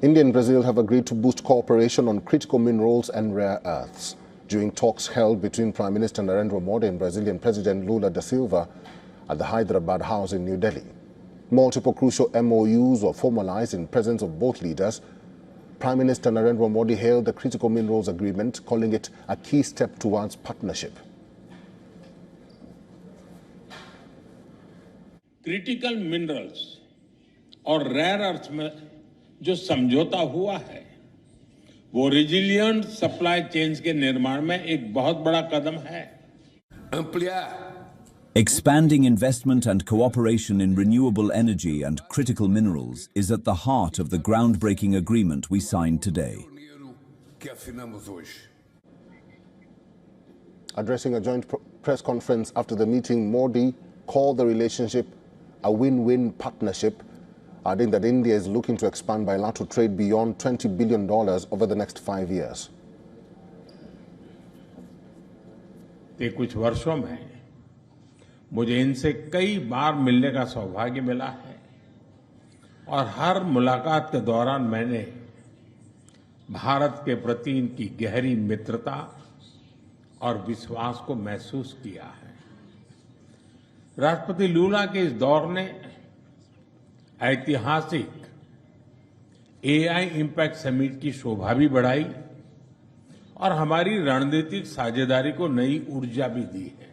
India and Brazil have agreed to boost cooperation on critical minerals and rare earths. During talks held between Prime Minister Narendra Modi and Brazilian President Lula da Silva at the Hyderabad House in New Delhi. Multiple crucial MOUs were formalized in presence of both leaders. Prime Minister Narendra Modi hailed the critical minerals agreement, calling it a key step towards partnership. Critical minerals और rare earths में जो समझौता हुआ है वो resilient supply chains के निर्माण में एक बहुत बड़ा कदम है. Expanding investment and cooperation in renewable energy and critical minerals is at the heart of the groundbreaking agreement we signed today. Addressing a joint press conference after the meeting, Modi called the relationship a win-win partnership, adding that India is looking to expand bilateral trade beyond $20 billion over the next 5 years. कुछ वर्षों में मुझे इनसे कई बार मिलने का सौभाग्य मिला है और हर मुलाकात के दौरान मैंने भारत के प्रति इनकी गहरी मित्रता और विश्वास को महसूस किया है. राष्ट्रपति लूला के इस दौर ने ऐतिहासिक एआई इम्पैक्ट समिट की शोभा भी बढ़ाई और हमारी रणनीतिक साझेदारी को नई ऊर्जा भी दी है.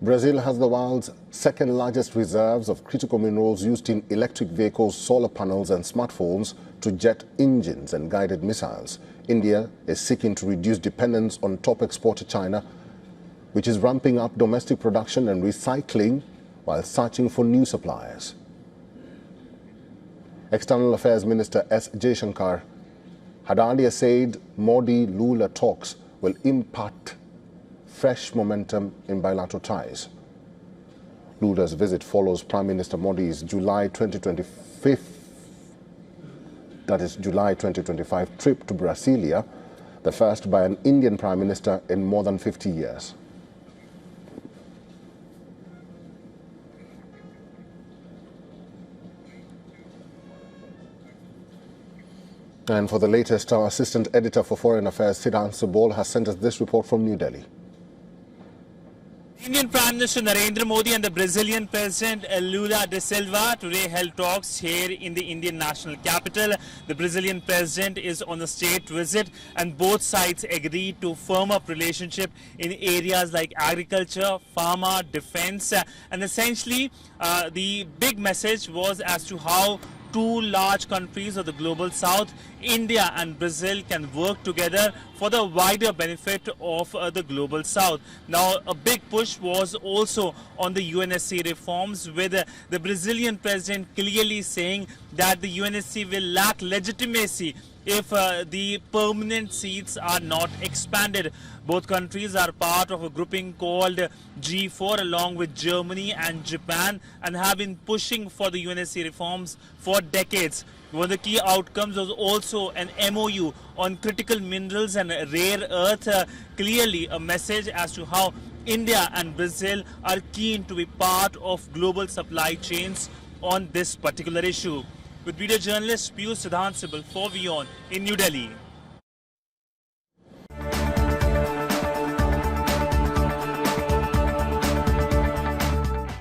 Brazil has the world's second largest reserves of critical minerals used in electric vehicles, solar panels and smartphones to jet engines and guided missiles. India is seeking to reduce dependence on top exporter China, which is ramping up domestic production and recycling while searching for new suppliers. External Affairs Minister S. Jaishankar had earlier said Modi-Lula talks will impart fresh momentum in bilateral ties. Lula's visit follows Prime Minister Modi's July 2025 trip to Brasilia, the first by an Indian Prime Minister in more than 50 years. And for the latest, our Assistant Editor for Foreign Affairs, Siddhant Subol, has sent us this report from New Delhi. Indian Prime Minister Narendra Modi and the Brazilian President Lula da Silva today held talks here in the Indian national capital. The Brazilian President is on a state visit and both sides agreed to firm up relationship in areas like agriculture, pharma, defense, and essentially the big message was as to how two large countries of the global south, India and Brazil, can work together for the wider benefit of the global south. Now, a big push was also on the UNSC reforms, with the Brazilian president clearly saying that the UNSC will lack legitimacy if the permanent seats are not expanded. Both countries are part of a grouping called G4 along with Germany and Japan and have been pushing for the UNSC reforms for decades. One of the key outcomes was also an MOU on critical minerals and rare earth, clearly a message as to how India and Brazil are keen to be part of global supply chains on this particular issue. With video journalist Siddhant Subol for WION in New Delhi.